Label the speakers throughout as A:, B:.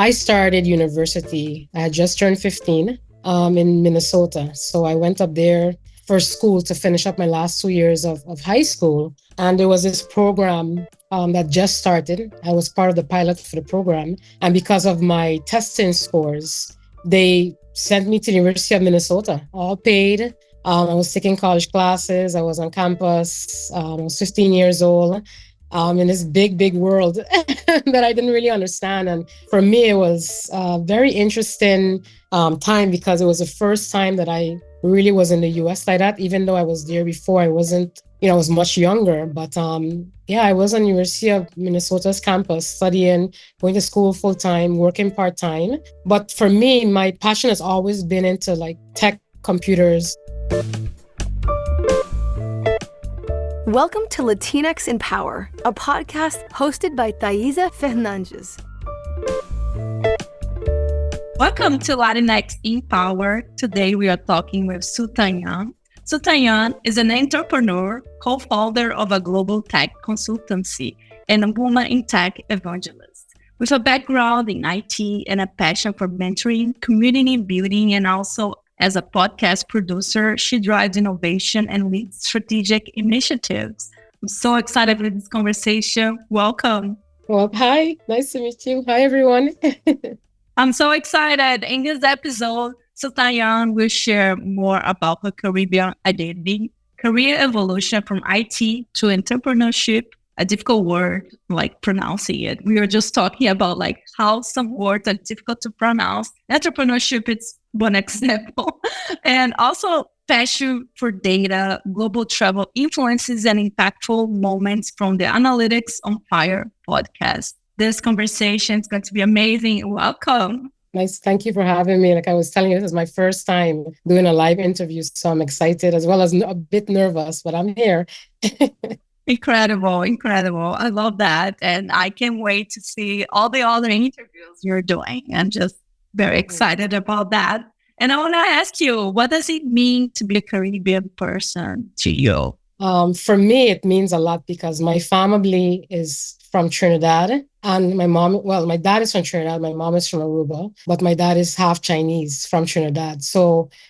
A: I started university. I had just turned 15 in Minnesota. So I went up there for school to finish up my last 2 years of high school. And there was this program that just started. I was part of the pilot for the program. And because of my testing scores, they sent me to the University of Minnesota, all paid. I was taking college classes. I was on campus. I was 15 years old in this big, big world that I didn't really understand. And for me, it was a very interesting time because it was the first time that I really was in the US like that. Even though I was there before, I wasn't, I was much younger. But I was on University of Minnesota's campus studying, going to school full time, working part time. But for me, my passion has always been into like tech, computers.
B: Welcome to Latinx in Power, a podcast hosted by Thaisa Fernandes.
C: Welcome to Latinx in Power. Today we are talking with Soo Tang Yuk. Soo Tang Yuk is an entrepreneur, co-founder of a global tech consultancy, and a woman in tech evangelist. With a background in IT and a passion for mentoring, community building, and also as a podcast producer, she drives innovation and leads strategic initiatives. I'm so excited for this conversation. Welcome.
A: Well, hi. Nice to meet you. Hi, everyone.
C: I'm so excited. In this episode, Soo Tang Yuk will share more about her Caribbean identity, career evolution from IT to entrepreneurship, a difficult word, like pronouncing it. We were just talking about like how some words are difficult to pronounce. Entrepreneurship is one example. And also passion for data, global travel influences and impactful moments from the Analytics on Fire podcast. This conversation is going to be amazing. Welcome.
A: Nice. Thank you for having me. Like I was telling you, this is my first time doing a live interview. So I'm excited as well as a bit nervous, but I'm here.
C: Incredible. I love that. And I can't wait to see all the other interviews you're doing. I'm just very excited about that. And I want to ask you, what does it mean to be a Caribbean person to you?
A: For me, it means a lot because my family is from Trinidad and my dad is from Trinidad. My mom is from Aruba, but my dad is half Chinese from Trinidad.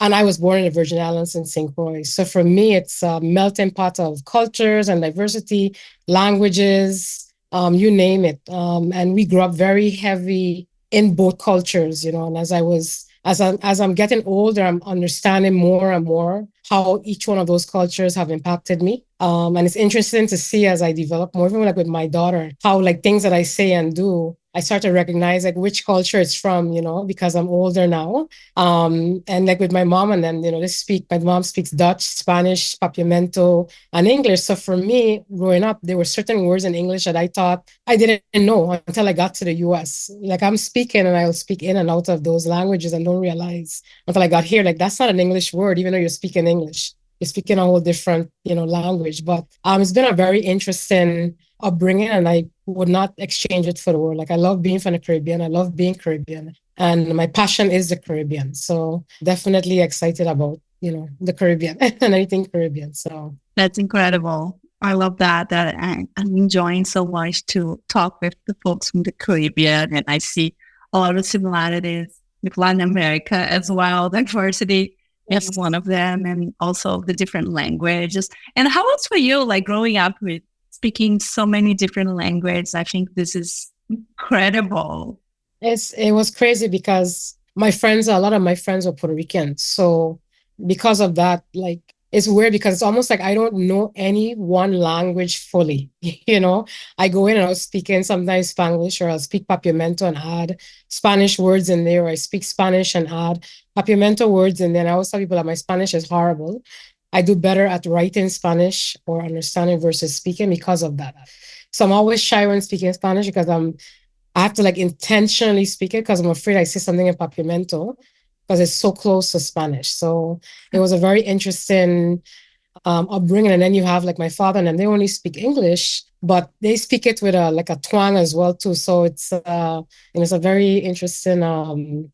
A: And I was born in the Virgin Islands in St. Croix. So for me, it's a melting pot of cultures and diversity, languages, you name it. And we grew up very heavy in both cultures, and as I'm getting older, I'm understanding more and more how each one of those cultures have impacted me. And it's interesting to see as I develop more, even like with my daughter, how like things that I say and do, I start to recognize like which culture it's from, because I'm older now. And like with my mom and them, my mom speaks Dutch, Spanish, Papiamento, and English. So for me, growing up, there were certain words in English that I thought I didn't know until I got to the US. Like I'm speaking and I'll speak in and out of those languages and don't realize until I got here, like that's not an English word, even though you're speaking English. You're speaking a whole different, language. But it's been a very interesting upbringing, and I would not exchange it for the world. Like I love being from the Caribbean. I love being Caribbean, and my passion is the Caribbean. So definitely excited about, the Caribbean and anything Caribbean. So
C: that's incredible. I love that. I'm enjoying so much to talk with the folks from the Caribbean, and I see a lot of similarities with Latin America as well. Diversity is one of them, and also the different languages. And how was for you, like growing up with speaking so many different languages? I think this is incredible.
A: It was crazy because a lot of my friends were Puerto Rican. So because of that, like, it's weird because it's almost like I don't know any one language fully. I go in and I'll speak in sometimes Spanglish, or I'll speak Papiamento and add Spanish words in there, or I speak Spanish and add Papiamento words in there. And I always tell people that my Spanish is horrible. I do better at writing Spanish or understanding versus speaking because of that. So I'm always shy when speaking Spanish because I have to like intentionally speak it because I'm afraid I say something in Papiamento because it's so close to Spanish. So it was a very interesting upbringing. And then you have like my father, and they only speak English, but they speak it with a twang as well too. So it's a very interesting,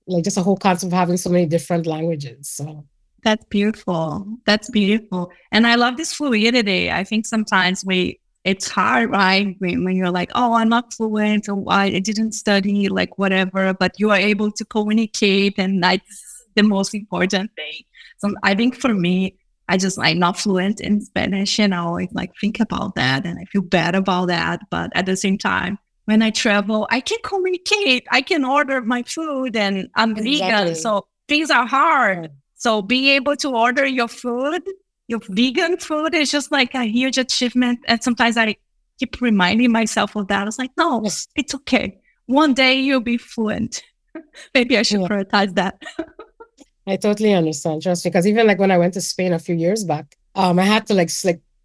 A: like just a whole concept of having so many different languages. So
C: that's beautiful. And I love this fluidity. I think sometimes we it's hard, right? When you're like, oh, I'm not fluent, or I didn't study, like whatever, but you are able to communicate, and that's the most important thing. So I think for me, I just like not fluent in Spanish, and I always like think about that, and I feel bad about that. But at the same time, when I travel, I can communicate, I can order my food, and I'm vegan, so things are hard. So being able to order your vegan food is just like a huge achievement. And sometimes I keep reminding myself of that. I was like, no, it's okay. One day you'll be fluent. Maybe I should prioritize that.
A: I totally understand, trust me. Because even like when I went to Spain a few years back, I had to like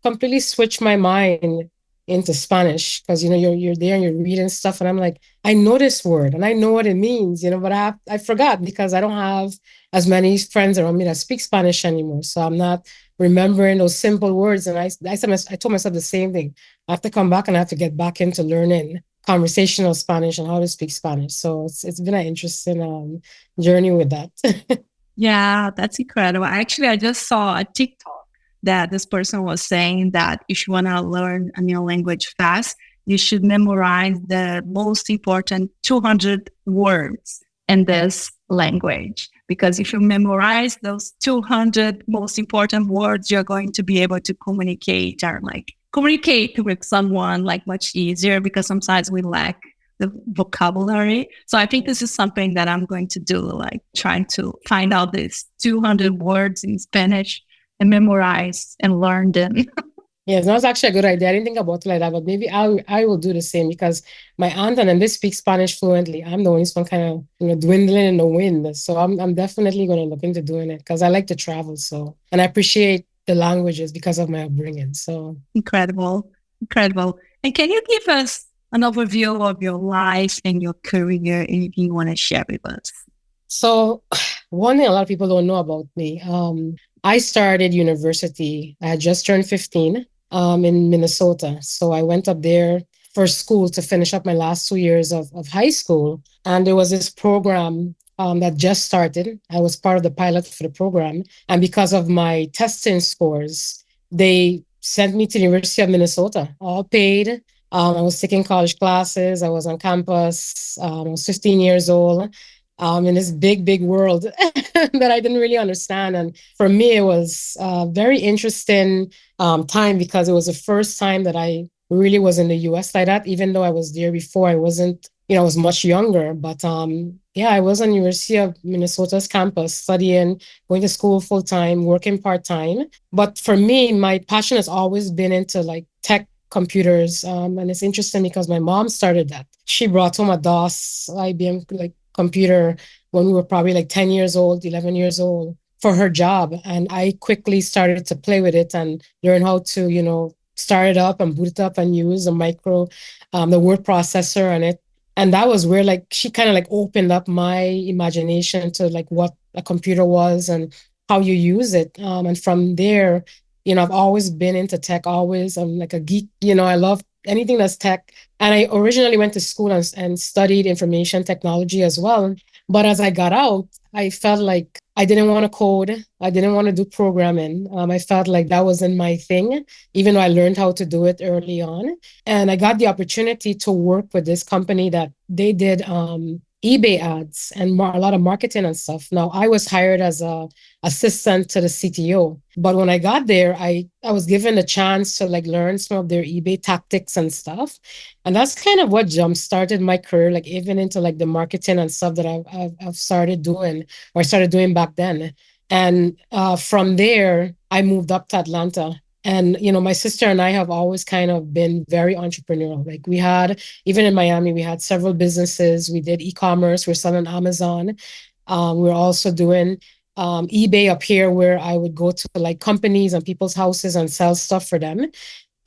A: completely switch my mind into Spanish because you're there and you're reading stuff, and I'm like, I know this word and I know what it means, but I forgot because I don't have as many friends around me that speak Spanish anymore. So I'm not remembering those simple words. And I told myself the same thing. I have to come back and I have to get back into learning conversational Spanish and how to speak Spanish. So it's been an interesting journey with that.
C: Yeah, that's incredible. Actually, I just saw a TikTok that this person was saying that if you want to learn a new language fast, you should memorize the most important 200 words in this language. Because if you memorize those 200 most important words, you're going to be able to communicate with someone like much easier, because sometimes we lack the vocabulary. So I think this is something that I'm going to do, like trying to find out these 200 words in Spanish and memorize and learn them.
A: Yes, that's actually a good idea. I didn't think about it like that, but maybe I will do the same because my aunt and they speak Spanish fluently. I'm the only one kind of dwindling in the wind. So I'm definitely going to look into doing it because I like to travel. So, and I appreciate the languages because of my upbringing. So
C: incredible. And can you give us an overview of your life and your career, anything you want to share with us?
A: So one thing a lot of people don't know about me, I started university. I had just turned 15 in Minnesota. So I went up there for school to finish up my last 2 years of high school. And there was this program that just started. I was part of the pilot for the program. And because of my testing scores, they sent me to the University of Minnesota, all paid. I was taking college classes. I was on campus. I was 15 years old in this big world that I didn't really understand. And for me, it was a very interesting time because it was the first time that I really was in the US like that. Even though I was there before, I wasn't, I was much younger. But I was on University of Minnesota's campus studying, going to school full time, working part time. But for me, my passion has always been into like tech, computers. And it's interesting because my mom started that. She brought home a DOS IBM like computer when we were probably like 10 years old, 11 years old for her job. And I quickly started to play with it and learn how to, start it up and boot it up and use the the word processor on it. And that was where like she kind of like opened up my imagination to like what a computer was and how you use it. And from there, I've always been into tech, always. I'm like a geek, I love anything that's tech. And I originally went to school and studied information technology as well. But as I got out, I felt like I didn't want to code. I didn't want to do programming. I felt like that wasn't my thing, even though I learned how to do it early on. And I got the opportunity to work with this company that they did eBay ads and a lot of marketing and stuff. Now, I was hired as a assistant to the CTO, but when I got there, I was given a chance to like learn some of their eBay tactics and stuff, and that's kind of what jump started my career, like even into like the marketing and stuff that I've started doing or started doing back then. And from there, I moved up to Atlanta. And, my sister and I have always kind of been very entrepreneurial. Like we had, even in Miami, we had several businesses. We did e-commerce. We're selling Amazon. We're also doing eBay up here where I would go to like companies and people's houses and sell stuff for them.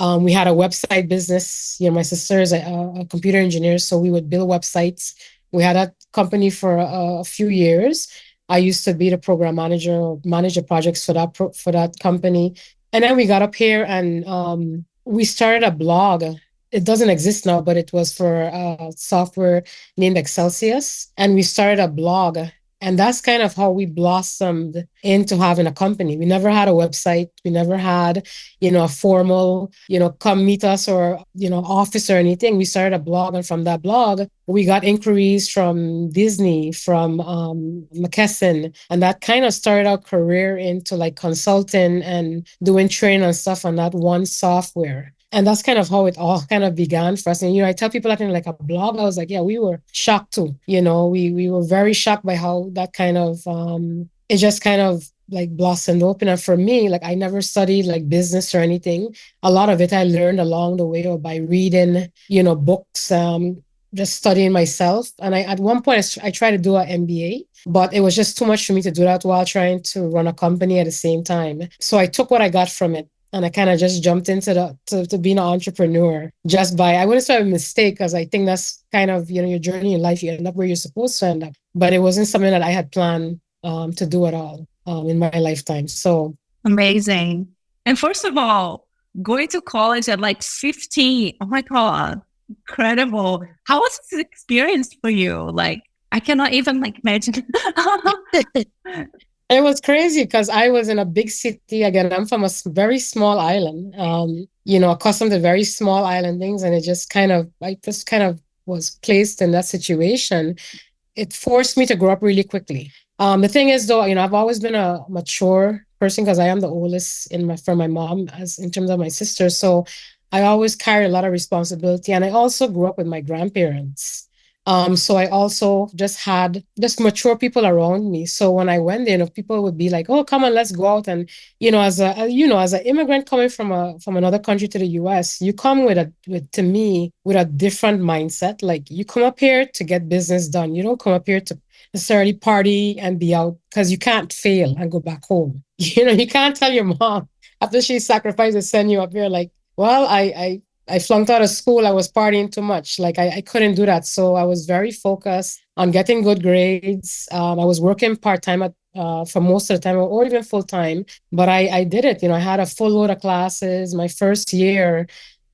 A: We had a website business. My sister is a computer engineer, so we would build websites. We had a company for a few years. I used to be the program manager or manage the projects for that company. And then we got up here and we started a blog. It doesn't exist now, but it was for software named Excelsius. And we started a blog. And that's kind of how we blossomed into having a company. We never had a website. We never had, a formal, come meet us or, office or anything. We started a blog. And from that blog, we got inquiries from Disney, from McKesson. And that kind of started our career into like consulting and doing training and stuff on that one software. And that's kind of how it all kind of began for us. And, I tell people that in like a blog, I was like, yeah, we were shocked too. We were very shocked by how that kind of, it just kind of like blossomed open. And for me, like I never studied like business or anything. A lot of it I learned along the way or by reading, books, just studying myself. And at one point I tried to do an MBA, but it was just too much for me to do that while trying to run a company at the same time. So I took what I got from it. And I kind of just jumped into to being an entrepreneur just by, I wouldn't say a mistake, because I think that's kind of, your journey in life. You end up where you're supposed to end up. But it wasn't something that I had planned to do at all in my lifetime. So
C: amazing. And first of all, going to college at like 15, oh my God, incredible. How was this experience for you? Like, I cannot even like imagine.
A: It was crazy because I was in a big city. Again, I'm from a very small island, accustomed to very small island things. And I just kind of was placed in that situation. It forced me to grow up really quickly. The thing is, though, I've always been a mature person because I am the oldest from my mom as in terms of my sisters. So I always carried a lot of responsibility. And I also grew up with my grandparents. So I also just had mature people around me. So when I went there, people would be like, "Oh, come on, let's go out." And as an immigrant coming from another country to the U.S., you come with a different mindset. Like you come up here to get business done. You don't come up here to necessarily party and be out because you can't fail and go back home. You can't tell your mom after she sacrificed to send you up here like, well, I flunked out of school. I was partying too much. Like I couldn't do that. So I was very focused on getting good grades. I was working part-time for most of the time or even full-time, but I did it. I had a full load of classes. My first year,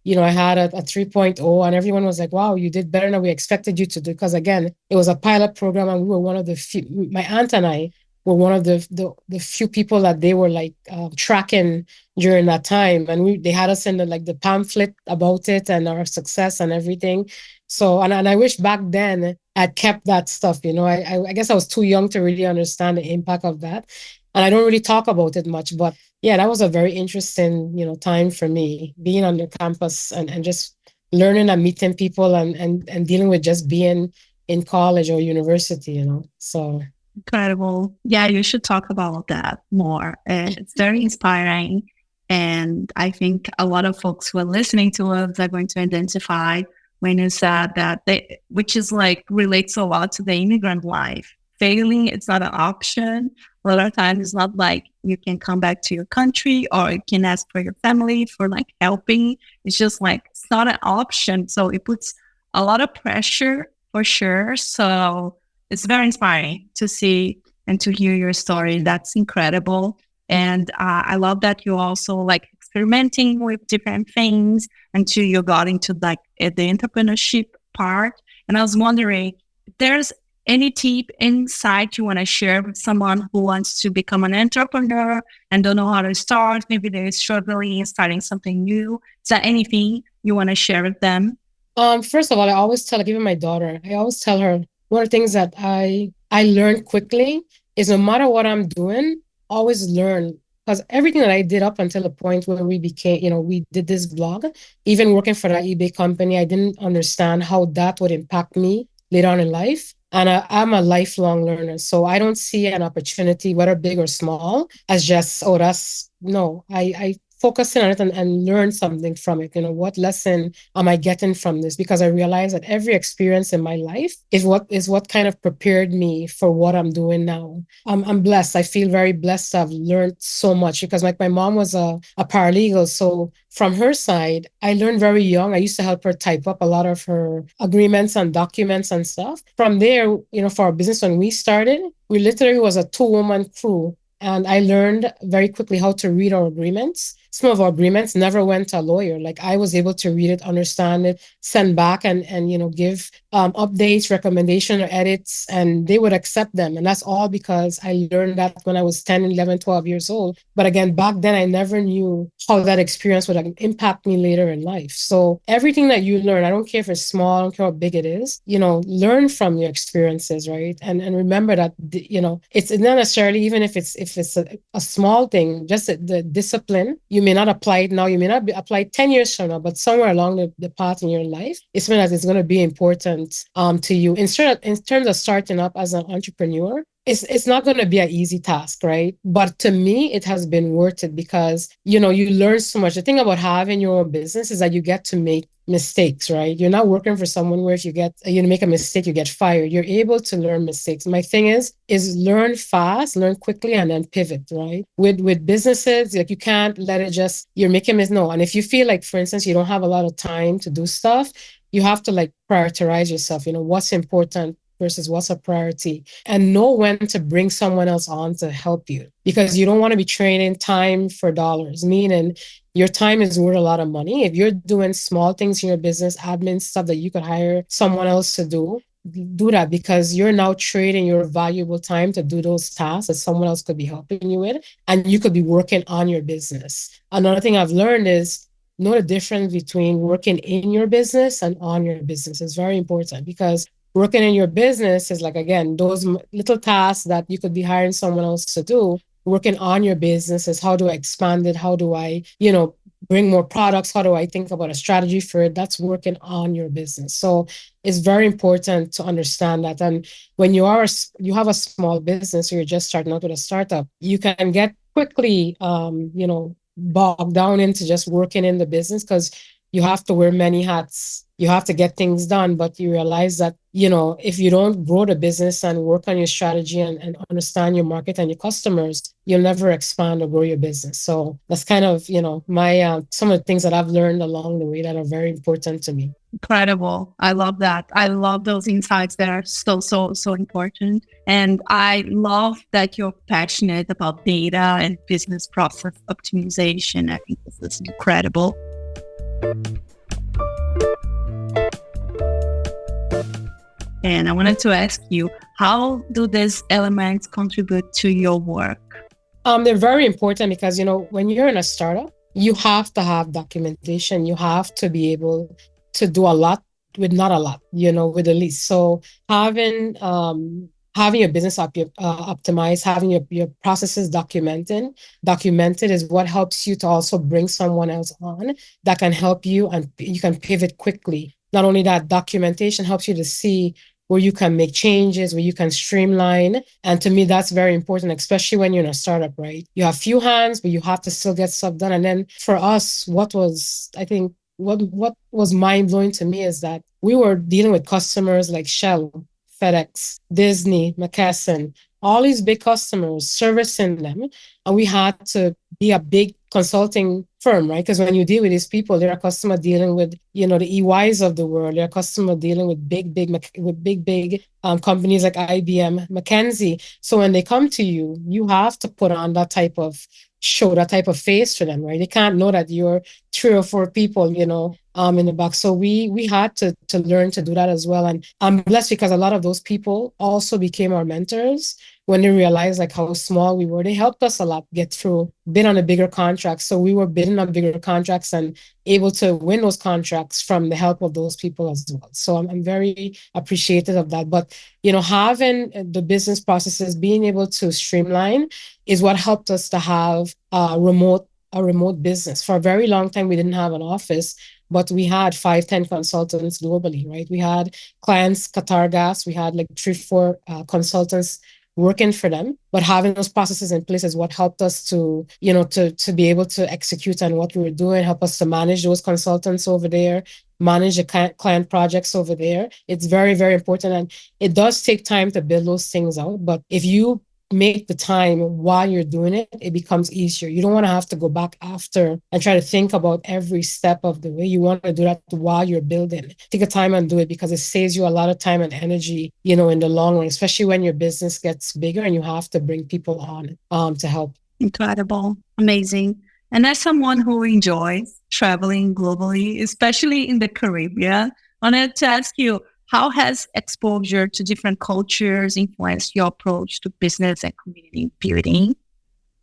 A: I had a 3.0 and everyone was like, wow, you did better than we expected you to do. Because again, it was a pilot program and we were one of the few, my aunt and I were one of the few people that they were like tracking during that time. And they had us in the pamphlet about it and our success and everything. So, and I wish back then I'd kept that stuff, I guess I was too young to really understand the impact of that. And I don't really talk about it much, but yeah, that was a very interesting, time for me being on the campus and just learning and meeting people and dealing with just being in college or university, so.
C: Incredible. Yeah, you should talk about that more. It's very inspiring. And I think a lot of folks who are listening to us are going to identify when you said that, which is like relates a lot to the immigrant life. Failing, it's not an option. A lot of times it's not like you can come back to your country or you can ask for your family for like helping. It's just like, it's not an option. So it puts a lot of pressure for sure. So it's very inspiring to see and to hear your story. That's incredible. And I love that you also like experimenting with different things until you got into like the entrepreneurship part. And I was wondering if there's any tip, insight you want to share with someone who wants to become an entrepreneur and don't know how to start. Maybe they're struggling in starting something new. Is there anything you want to share with them?
A: First of all, I always tell, like even my daughter, I always tell her, one of the things that I learned quickly is no matter what I'm doing, always learn. Because everything that I did up until the point where we became, we did this blog, even working for that eBay company, I didn't understand how that would impact me later on in life. And I'm a lifelong learner. So I don't see an opportunity, whether big or small, as just, I focus in on it and learn something from it. What lesson am I getting from this? Because I realize that every experience in my life is what kind of prepared me for what I'm doing now. I'm blessed. I feel very blessed to have learned so much because like my mom was a paralegal. So from her side, I learned very young. I used to help her type up a lot of her agreements and documents and stuff. From there, for our business, when we started, we literally was a 2-woman crew. And I learned very quickly how to read our agreements. some of our agreements never went to a lawyer. Like I was able to read it, understand it, send back and give updates, recommendation or edits, and they would accept them. And that's all because I learned that when I was 10, 11, 12 years old. But again, back then I never knew how that experience would impact me later in life. So everything that you learn, I don't care if it's small, I don't care how big it is, learn from your experiences, right? And remember that, it's not necessarily, even if it's a small thing, just the discipline, you may not apply it now, you may not apply it 10 years from now, but somewhere along the path in your life, it's something that is going to be important to you. In terms of starting up as an entrepreneur, it's not going to be an easy task, right? But to me, it has been worth it because, you learn so much. The thing about having your own business is that you get to make mistakes, right? You're not working for someone where if you make a mistake, you get fired. You're able to learn mistakes. My thing is learn fast, learn quickly, and then pivot, right? With businesses, like you can't let it just, you're making mistakes. No. And if you feel like, for instance, you don't have a lot of time to do stuff, you have to like prioritize yourself, what's important versus what's a priority, and know when to bring someone else on to help you, because you don't want to be trading time for dollars, meaning your time is worth a lot of money. If you're doing small things in your business, admin stuff that you could hire someone else to do that, because you're now trading your valuable time to do those tasks that someone else could be helping you with, and you could be working on your business. Another thing I've learned is know the difference between working in your business and on your business. Is very important, because working in your business is like, again, those little tasks that you could be hiring someone else to do. Working on your business is, how do I expand it? How do I, bring more products? How do I think about a strategy for it? That's working on your business. So it's very important to understand that. And when you have a small business, or you're just starting out with a startup, you can get quickly, bogged down into just working in the business, because you have to wear many hats. You have to get things done, but you realize that, if you don't grow the business and work on your strategy and understand your market and your customers, you'll never expand or grow your business. So that's kind of, my some of the things that I've learned along the way that are very important to me.
C: Incredible. I love that. I love those insights that are so important. And I love that you're passionate about data and business process optimization. I think this is incredible. And I wanted to ask you, how do these elements contribute to your work?
A: They're very important because, when you're in a startup, you have to have documentation. You have to be able to do a lot with not a lot, with the least. So having your business optimized, having your processes documented is what helps you to also bring someone else on that can help you, and you can pivot quickly. Not only that, documentation helps you to see where you can make changes, where you can streamline. And to me, that's very important, especially when you're in a startup, right? You have few hands, but you have to still get stuff done. And then for us, what was mind-blowing to me is that we were dealing with customers like Shell, FedEx, Disney, McKesson, all these big customers, servicing them. And we had to be a big consulting firm, right? Because when you deal with these people, they're a customer dealing with, the EYs of the world. They're a customer dealing with big companies like IBM, McKinsey. So when they come to you, you have to put on that type of show, that type of face for them, right? They can't know that you're 3 or 4 people, in the back. So we had to learn to do that as well. And I'm blessed because a lot of those people also became our mentors. When they realized like how small we were, they helped us a lot get through, bid on a bigger contract. So we were bidding on bigger contracts and able to win those contracts from the help of those people as well. So I'm very appreciative of that. But, having the business processes, being able to streamline is what helped us to have a remote business. For a very long time, we didn't have an office, but we had 5-10 consultants globally, right? We had clients, Qatar Gas, we had like 3-4 consultants working for them, but having those processes in place is what helped us to be able to execute on what we were doing, help us to manage those consultants over there, manage the client projects over there. It's very, very important. And it does take time to build those things out. But if you make the time while you're doing it, it becomes easier. You don't want to have to go back after and try to think about every step of the way. You want to do that while you're building. Take a time and do it, because it saves you a lot of time and energy, in the long run, especially when your business gets bigger and you have to bring people on to help.
C: Incredible. Amazing. And as someone who enjoys traveling globally, especially in the Caribbean, I wanted to ask you, how has exposure to different cultures influenced your approach to business and community building?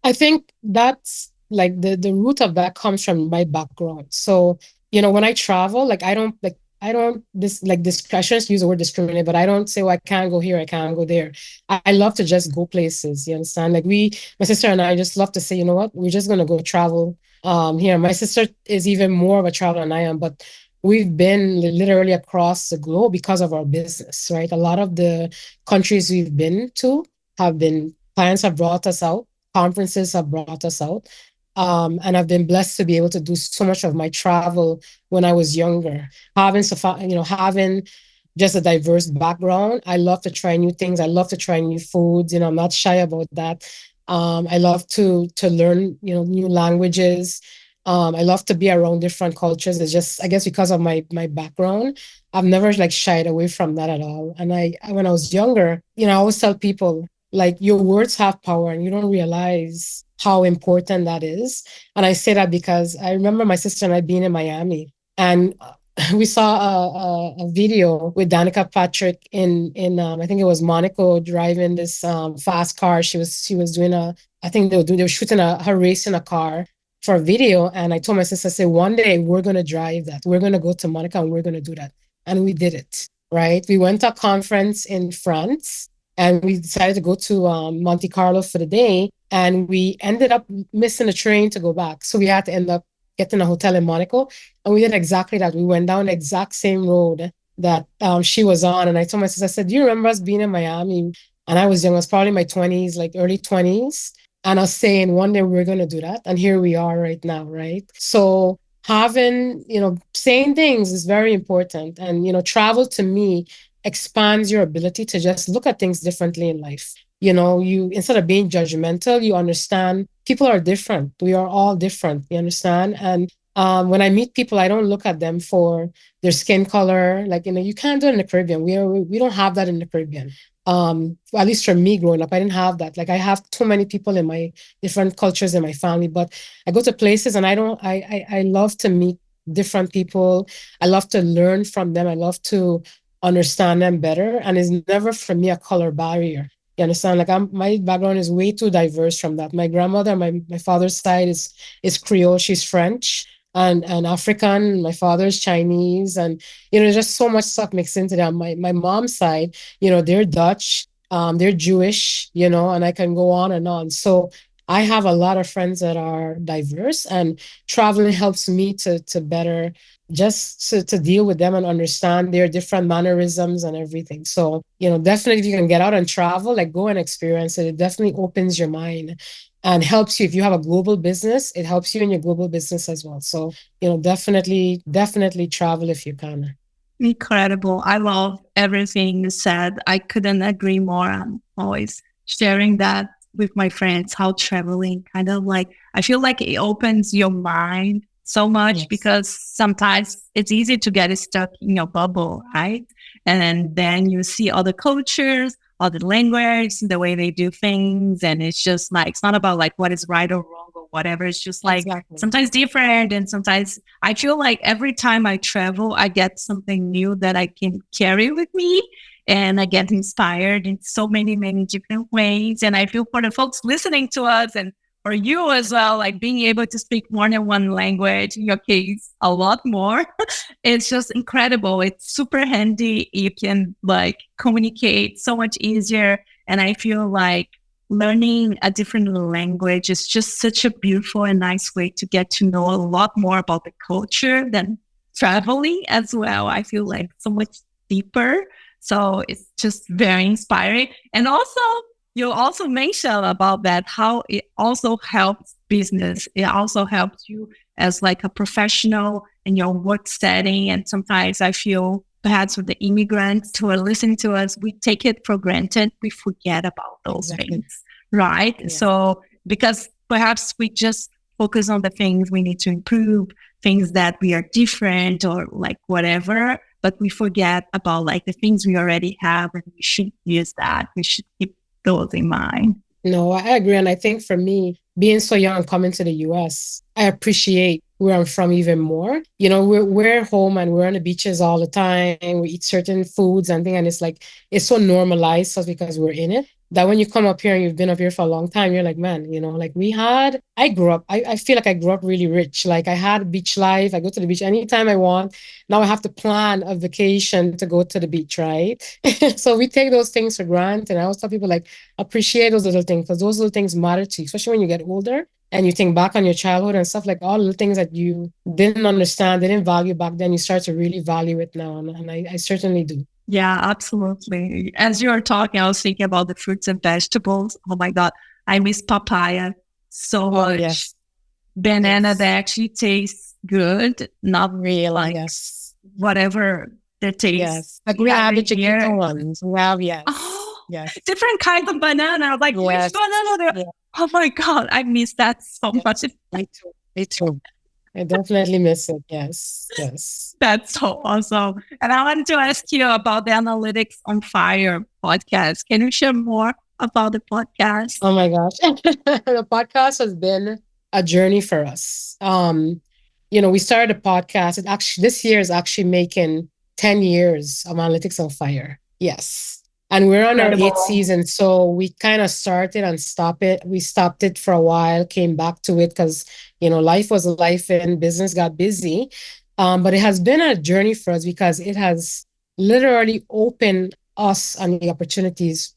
A: I think that's like the root of that comes from my background. So, when I travel, like I don't this like I shouldn't use the word discriminate, but I don't say, well, I can't go here, I can't go there. I love to just go places, you understand? Like my sister and I just love to say, you know what, we're just gonna go travel here. My sister is even more of a traveler than I am, but we've been literally across the globe because of our business, right? A lot of the countries we've been to have been clients have brought us out, conferences have brought us out. And I've been blessed to be able to do so much of my travel when I was younger. Having just a diverse background. I love to try new things. I love to try new foods. I'm not shy about that. I love to learn, new languages. I love to be around different cultures. It's just, I guess, because of my background, I've never like shied away from that at all. And when I was younger, I always tell people, like, your words have power and you don't realize how important that is. And I say that because I remember my sister and I being in Miami, and we saw a video with Danica Patrick in I think it was Monaco, driving this fast car. She was doing I think they were shooting her race in a car for a video. And I told my sister, I said, one day we're going to drive that. We're going to go to Monaco and we're going to do that. And we did it, right? We went to a conference in France and we decided to go to Monte Carlo for the day. And we ended up missing a train to go back. So we had to end up getting a hotel in Monaco. And we did exactly that. We went down the exact same road that she was on. And I told my sister, I said, do you remember us being in Miami? And I was young, I was probably in my 20s, like early 20s. And I was saying one day we're going to do that. And here we are right now, right? So having, saying things is very important. And, travel to me expands your ability to just look at things differently in life. You, instead of being judgmental, you understand people are different. We are all different. You understand? And when I meet people, I don't look at them for their skin color. Like, you can't do it in the Caribbean. We don't have that in the Caribbean. At least for me growing up, I didn't have that. Like, I have too many people in my different cultures in my family, but I go to places and I love to meet different people. I love to learn from them. I love to understand them better. And it's never for me a color barrier. You understand? Like, my background is way too diverse from that. My grandmother, my father's side is Creole. She's French and African. My father's Chinese, and there's just so much stuff mixed into that. My mom's side, they're Dutch, they're Jewish, and I can go on and on. So I have a lot of friends that are diverse, and traveling helps me to better just to deal with them and understand their different mannerisms and everything. So, definitely if you can get out and travel, like, go and experience it. It definitely opens your mind and helps you. If you have a global business, it helps you in your global business as well. So, definitely travel if you can.
C: Incredible. I love everything you said. I couldn't agree more. I'm always sharing that with my friends, how traveling kind of like, I feel like it opens your mind so much. Yes. Because sometimes it's easy to get stuck in your bubble, right? And then you see other cultures, other language, the way they do things. And it's just like, it's not about like what is right or wrong or whatever. It's just like sometimes different. And sometimes I feel like every time I travel, I get something new that I can carry with me. And I get inspired in so many, many different ways. And I feel for the folks listening to us and for you as well, like being able to speak more than one language, in your case, a lot more. It's just incredible. It's super handy. You can like communicate so much easier. And I feel like learning a different language is just such a beautiful and nice way to get to know a lot more about the culture than traveling as well. I feel like so much deeper. So it's just very inspiring. And also, you also mentioned about that, how it also helps business. It also helps you as like a professional in your work setting. And sometimes I feel perhaps with the immigrants who are listening to us, we take it for granted. We forget about those things, right? Yeah. So because perhaps we just focus on the things we need to improve, things that we are different or like whatever, but we forget about like the things we already have, and we should use that. We should keep those in mind.
A: No, I agree. And I think for me, being so young coming to the US, I appreciate where I'm from even more. We're home and we're on the beaches all the time. We eat certain foods and things, and it's like it's so normalized just because we're in it. That when you come up here and you've been up here for a long time, you're like, man, like I grew up, I feel like I grew up really rich. Like I had beach life. I go to the beach anytime I want. Now I have to plan a vacation to go to the beach, right? So we take those things for granted. And I always tell people like, appreciate those little things because those little things matter to you, especially when you get older and you think back on your childhood and stuff like all the things that you didn't understand, didn't value back then, you start to really value it now. And I certainly do.
C: Yeah, absolutely. As you were talking, I was thinking about the fruits and vegetables. Oh my God, I miss papaya so much.
A: Yes.
C: Banana that actually tastes good, not
A: Real,
C: like
A: yes.
C: whatever the taste.
A: Yes. Like we have the Chiquito ones. We have, yes.
C: Oh,
A: yes.
C: different kinds of banana. Like,
A: Yes.
C: which banana?
A: Yeah.
C: Oh my God, I miss that so much.
A: Me too. Me too. I definitely miss it. Yes. Yes.
C: That's so awesome. And I wanted to ask you about the Analytics on Fire podcast. Can you share more about the podcast?
A: Oh my gosh. The podcast has been a journey for us. We started a podcast. This year is actually making 10 years of Analytics on Fire. Yes. And we're on our 8th season. So we kind of started and stopped it. We stopped it for a while, came back to it because, life was life and business got busy. But it has been a journey for us because it has literally opened us and the opportunities.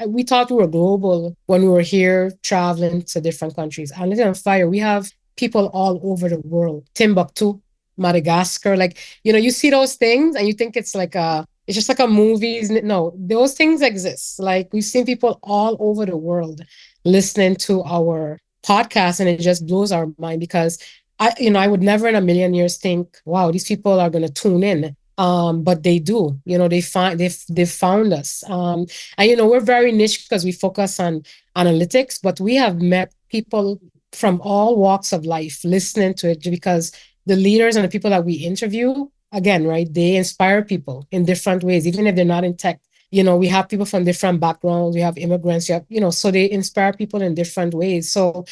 A: We thought we were global when we were here traveling to different countries. And Analytics on Fire, we have people all over the world. Timbuktu, Madagascar. Like, you see those things and you think it's just like a movie. No, those things exist. Like we've seen people all over the world listening to our podcast, and it just blows our mind because I would never in a million years think, wow, these people are going to tune in. But they do, they've found us. And we're very niche because we focus on analytics, but we have met people from all walks of life listening to it because the leaders and the people that we interview, again, right, they inspire people in different ways, even if they're not in tech. We have people from different backgrounds, we have immigrants, so they inspire people in different ways. So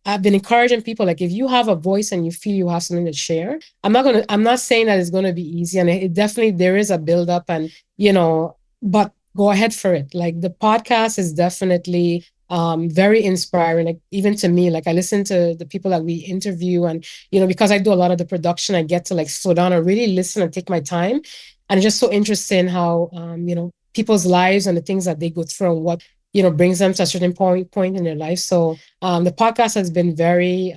A: I've been encouraging people, like, if you have a voice and you feel you have something to share, I'm not saying that it's going to be easy. And it definitely, there is a buildup and, but go ahead for it. Like the podcast is definitely very inspiring. Like even to me, like I listen to the people that we interview and, because I do a lot of the production, I get to like slow down and really listen and take my time. And it's just so interesting how, people's lives and the things that they go through and what, brings them to a certain point in their life. So the podcast has been very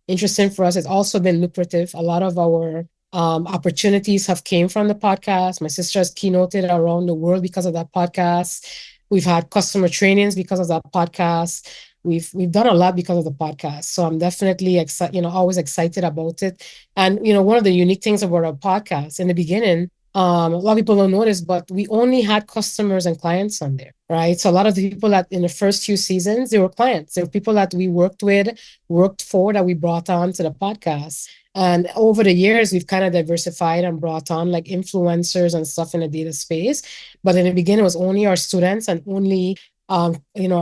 A: interesting for us. It's also been lucrative. A lot of our opportunities have came from the podcast. My sister has keynoted around the world because of that podcast. We've had customer trainings because of that podcast. We've done a lot because of the podcast. So I'm definitely always excited about it. And one of the unique things about our podcast in the beginning, a lot of people don't know this, but we only had customers and clients on there, right? So a lot of the people that in the first few seasons, they were clients. They were people that we worked for, that we brought on to the podcast. And over the years, we've kind of diversified and brought on like influencers and stuff in the data space. But in the beginning, it was only our students and only, our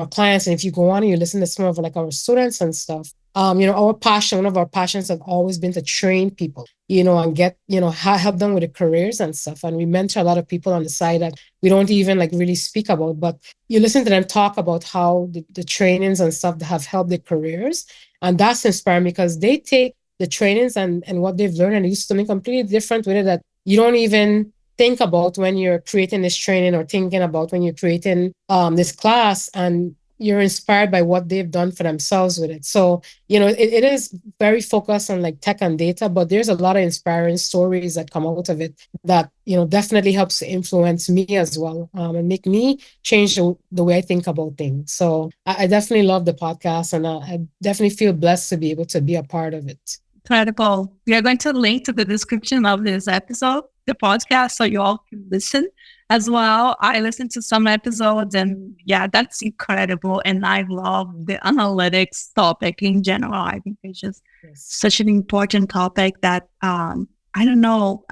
A: clients. And if you go on and you listen to some of like our students and stuff, our passion, one of our passions have always been to train people, and get, help them with the careers and stuff. And we mentor a lot of people on the side that we don't even like really speak about, but you listen to them talk about how the trainings and stuff that have helped their careers. And that's inspiring because they take the trainings and what they've learned and use something completely different with it that you don't even think about when you're creating this training or thinking about when you're creating this class, and you're inspired by what they've done for themselves with it. So, it is very focused on like tech and data, but there's a lot of inspiring stories that come out of it that, definitely helps to influence me as well, and make me change the way I think about things. So I definitely love the podcast, and I definitely feel blessed to be able to be a part of it.
C: Incredible. We are going to link to the description of this episode, the podcast, so you all can listen as well. I listened to some episodes and yeah, that's incredible. And I love the analytics topic in general. I think it's just such an important topic that, I don't know,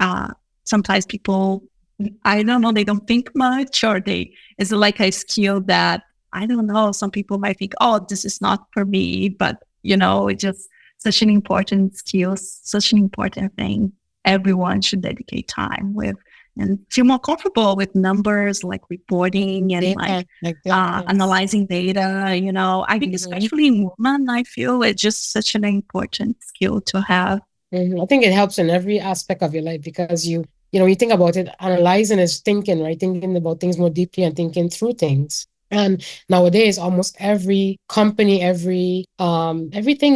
C: sometimes people, I don't know, they don't think much, or it's like a skill that I don't know, some people might think, oh, this is not for me, but it's just such an important skill, such an important thing everyone should dedicate time with and feel more comfortable with numbers, like reporting and analyzing data. I think especially in women, I feel it's just such an important skill to have.
A: I think it helps in every aspect of your life because you think about it, analyzing is thinking, right? Thinking about things more deeply and thinking through things. And nowadays, almost every company, everything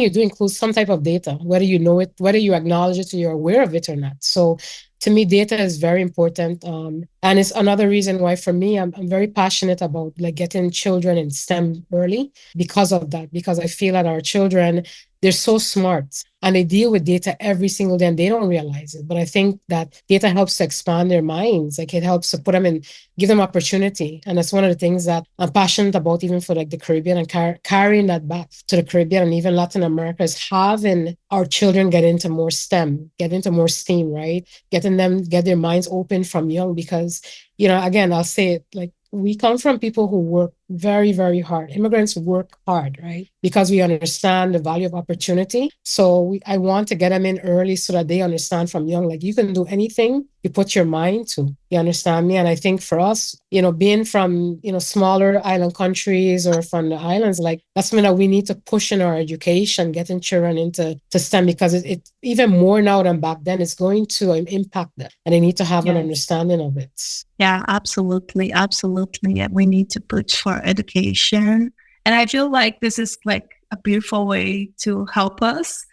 A: you do includes some type of data, whether you know it, whether you acknowledge it or you're aware of it or not. So to me, data is very important. And it's another reason why for me, I'm very passionate about like getting children in STEM early because of that, because I feel that our children, they're so smart and they deal with data every single day and they don't realize it. But I think that data helps to expand their minds. Like it helps to put them in, give them opportunity. And that's one of the things that I'm passionate about, even for like the Caribbean and carrying that back to the Caribbean and even Latin America, is having our children get into more STEM, get into more STEAM, right? Getting them, get their minds open from young because, again, I'll say it, like we come from people who work very, very hard. Immigrants work hard, right? Because we understand the value of opportunity. So I want to get them in early so that they understand from young, like you can do anything you put your mind to. You understand me? And I think for us, being from, smaller island countries or from the islands, like that's something that we need to push in our education, getting children into STEM, because it even more now than back then, it's going to impact them and they need to have an understanding of it.
C: Yeah, absolutely. Absolutely. Yeah, we need to push for education. And I feel like this is like a beautiful way to help us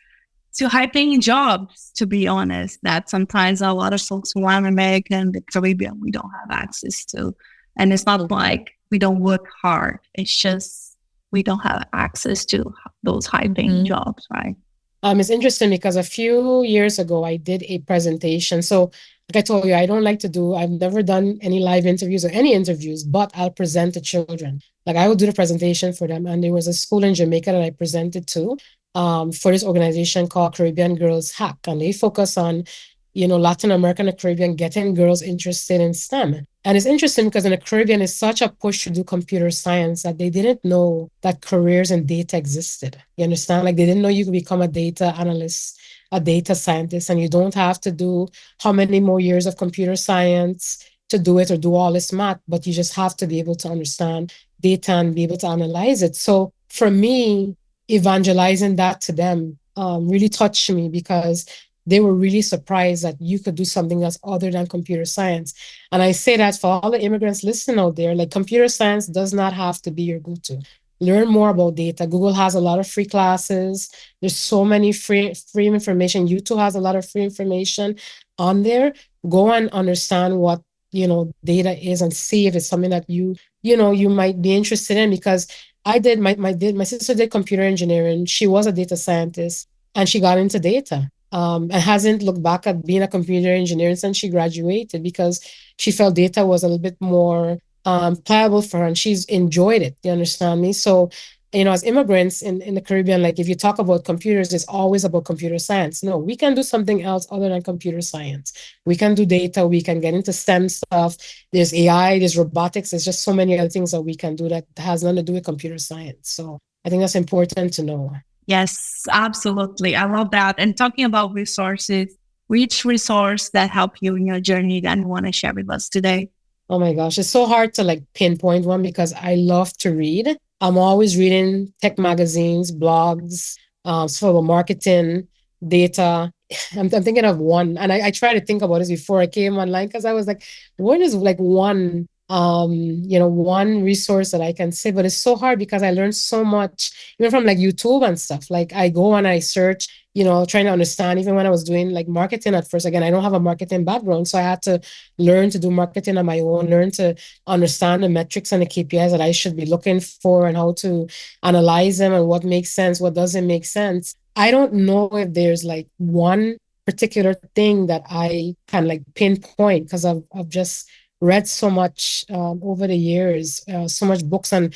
C: to high paying jobs, to be honest, that sometimes a lot of folks who are American, the Caribbean, we don't have access to. And it's not like we don't work hard. It's just we don't have access to those high paying jobs, right?
A: It's interesting because a few years ago, I did a presentation. So like I told you, I've never done any live interviews or any interviews, but I'll present to children. Like I will do the presentation for them. And there was a school in Jamaica that I presented to for this organization called Caribbean Girls Hack. And they focus on, Latin America and the Caribbean, getting girls interested in STEM. And it's interesting because in the Caribbean, it's such a push to do computer science that they didn't know that careers in data existed. You understand? Like they didn't know you could become a data analyst, a data scientist, and you don't have to do how many more years of computer science to do it or do all this math, but you just have to be able to understand data and be able to analyze it. So for me, evangelizing that to them really touched me because they were really surprised that you could do something else other than computer science. And I say that for all the immigrants listening out there, like computer science does not have to be your go-to. Learn more about data. Google has a lot of free classes. There's so many free information. YouTube has a lot of free information on there. Go and understand what, data is and see if it's something that you might be interested in, because I did my sister did computer engineering. She was a data scientist and she got into data. And hasn't looked back at being a computer engineer since she graduated because she felt data was a little bit more pliable for her and she's enjoyed it. You understand me? So, as immigrants in the Caribbean, like if you talk about computers, it's always about computer science. No, we can do something else other than computer science. We can do data. We can get into STEM stuff. There's AI, there's robotics. There's just so many other things that we can do that has nothing to do with computer science. So I think that's important to know.
C: Yes, absolutely. I love that. And talking about resources, which resource that helped you in your journey that you want to share with us today?
A: Oh my gosh, it's so hard to like pinpoint one because I love to read. I'm always reading tech magazines, blogs, for marketing, data. I'm thinking of one, and I tried to think about this before I came online because I was like, what is like one one resource that I can say, but it's so hard because I learned so much, even from like YouTube and stuff. Like I go and I search, trying to understand, even when I was doing like marketing at first, again, I don't have a marketing background. So I had to learn to do marketing on my own, learn to understand the metrics and the KPIs that I should be looking for and how to analyze them and what makes sense, what doesn't make sense. I don't know if there's like one particular thing that I can like pinpoint because I've just read so much over the years, so much books. And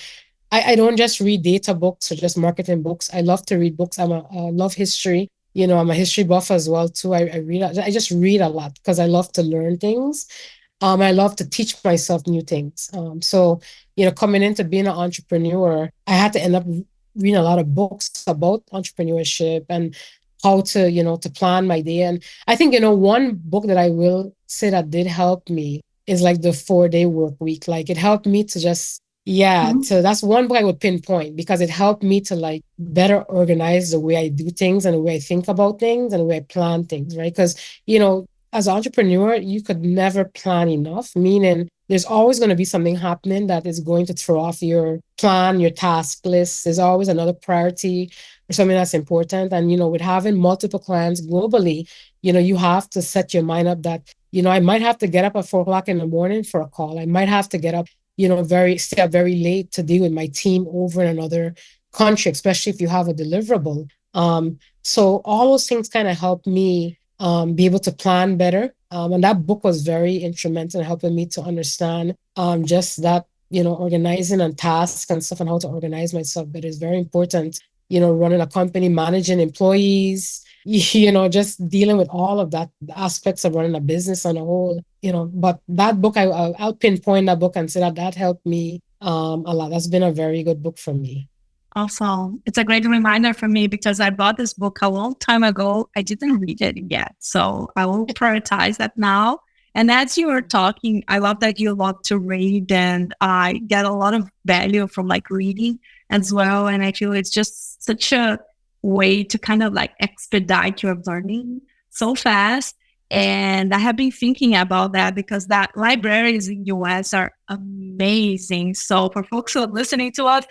A: I don't just read data books or just marketing books. I love to read books. I love history. I'm a history buff as well too. I just read a lot because I love to learn things. I love to teach myself new things. So, coming into being an entrepreneur, I had to end up reading a lot of books about entrepreneurship and how to, to plan my day. And I think, one book that I will say that did help me is like the 4-day work week. Like it helped me to just, yeah,
C: Mhm.
A: so that's one book I would pinpoint because it helped me to like better organize the way I do things and the way I think about things and the way I plan things, right? Because, as an entrepreneur, you could never plan enough, meaning there's always going to be something happening that is going to throw off your plan, your task list. There's always another priority or something that's important. And, with having multiple clients globally, you have to set your mind up that, I might have to get up at 4 o'clock in the morning for a call. I might have to get up, stay up very late to deal with my team over in another country, especially if you have a deliverable. So all those things kind of help me be able to plan better. And that book was very instrumental in helping me to understand just that, organizing and tasks and stuff and how to organize myself. But it's very important, running a company, managing employees, just dealing with all of that aspects of running a business on a whole, But that book, I'll pinpoint that book and say that helped me a lot. That's been a very good book for me.
C: Also, it's a great reminder for me because I bought this book a long time ago. I didn't read it yet. So I will prioritize that now. And as you were talking, I love that you love to read, and I get a lot of value from like reading as well. And I feel it's just such a way to kind of like expedite your learning so fast. And I have been thinking about that because that libraries in US are amazing. So for folks who are listening to us,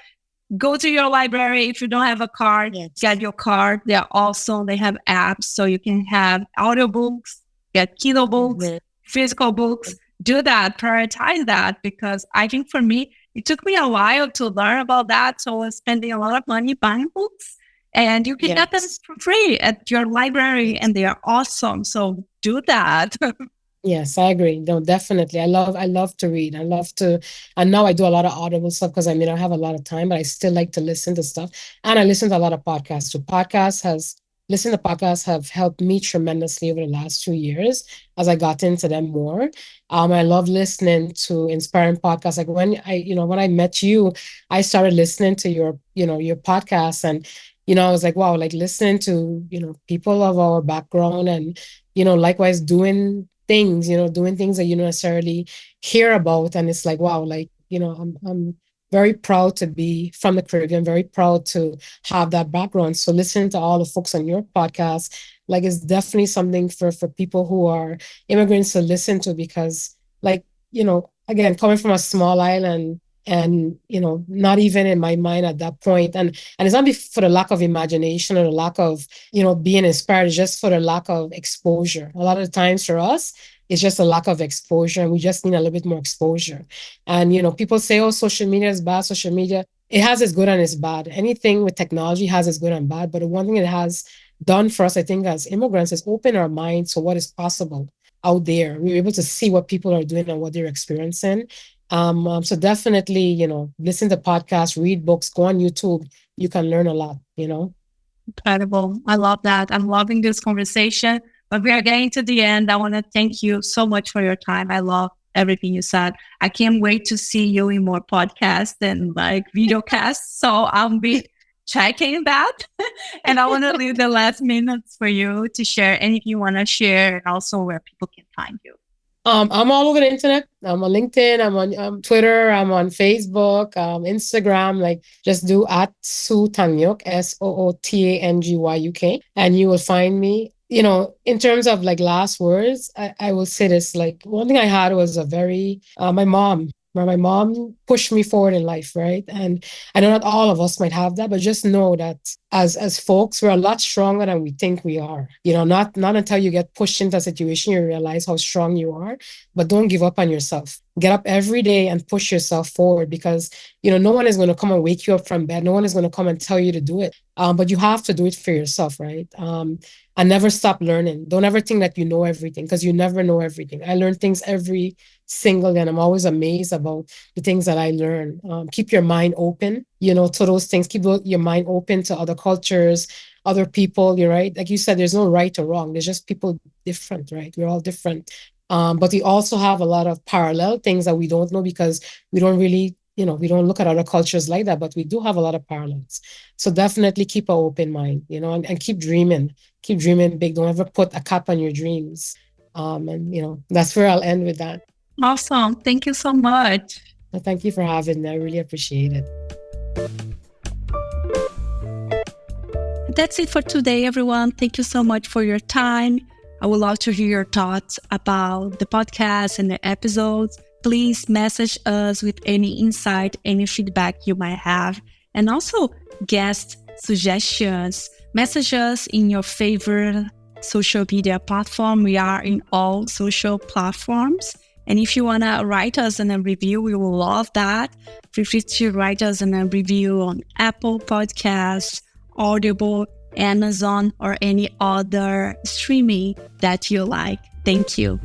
C: go to your library. If you don't have a card,
A: Yes.
C: get your card. They're awesome. They have apps so you can have audiobooks, get Kindle books, physical books. Do that, prioritize that, because I think for me, it took me a while to learn about that. So I was spending a lot of money buying books, and you can get them for free at your library, and they are awesome. So do that.
A: Yes, I agree. No, definitely. I love to read. And now I do a lot of audible stuff because I don't have a lot of time, but I still like to listen to stuff. And I listen to a lot of podcasts. So listening to podcasts have helped me tremendously over the last 2 years as I got into them more. I love listening to inspiring podcasts. Like when I met you, I started listening to your podcast, and, I was like, wow, like listening to, people of our background and, likewise doing things that you don't necessarily hear about. And it's like, wow, like, I'm very proud to be from the Caribbean, very proud to have that background. So listening to all the folks on your podcast, like, it's definitely something for people who are immigrants to listen to because, like, again, coming from a small island and, not even in my mind at that point. And it's not for the lack of imagination or the lack of, being inspired, it's just for the lack of exposure. A lot of the times for us, it's just a lack of exposure, and we just need a little bit more exposure. And, people say, oh, social media is bad. Social media, it has its good and its bad. Anything with technology has its good and bad. But the one thing it has done for us, I think, as immigrants, is open our minds to what is possible out there. We're able to see what people are doing and what they're experiencing. So definitely, listen to podcasts, read books, go on YouTube. You can learn a lot.
C: Incredible. I love that. I'm loving this conversation, but we are getting to the end. I want to thank you so much for your time. I love everything you said. I can't wait to see you in more podcasts and like video casts. So I'll be checking that. And I want to leave the last minutes for you to share anything you want to share and also where people can find you.
A: I'm all over the internet. I'm on LinkedIn. I'm on Twitter. I'm on Facebook, Instagram. Like, just do at Soo Tang Yuk, SOOTANGYUK, and you will find me. In terms of like last words, I will say this. Like, one thing I had was my mom. Where my mom pushed me forward in life, right? And I know not all of us might have that, but just know that as folks, we're a lot stronger than we think we are. Not until you get pushed into a situation you realize how strong you are. But don't give up on yourself. Get up every day and push yourself forward because no one is going to come and wake you up from bed. No one is going to come and tell you to do it. But you have to do it for yourself, right? And never stop learning. Don't ever think that you know everything because you never know everything. I learn things every single day, and I'm always amazed about the things that I learn. Keep your mind open, to those things. Keep your mind open to other cultures, other people. You're right. Like you said, there's no right or wrong. There's just people different, right? We're all different. But we also have a lot of parallel things that we don't know because we don't really, we don't look at other cultures like that, but we do have a lot of parallels. So definitely keep an open mind, and keep dreaming big. Don't ever put a cap on your dreams. And that's where I'll end with that.
C: Awesome. Thank you so much.
A: Well, thank you for having me. I really appreciate it.
C: That's it for today, everyone. Thank you so much for your time. I would love to hear your thoughts about the podcast and the episodes. Please message us with any insight, any feedback you might have, and also guest suggestions. Message us in your favorite social media platform. We are in all social platforms. And if you want to write us in a review, we will love that. Feel free to write us in a review on Apple Podcasts, Audible, Amazon, or any other streaming that you like. Thank you.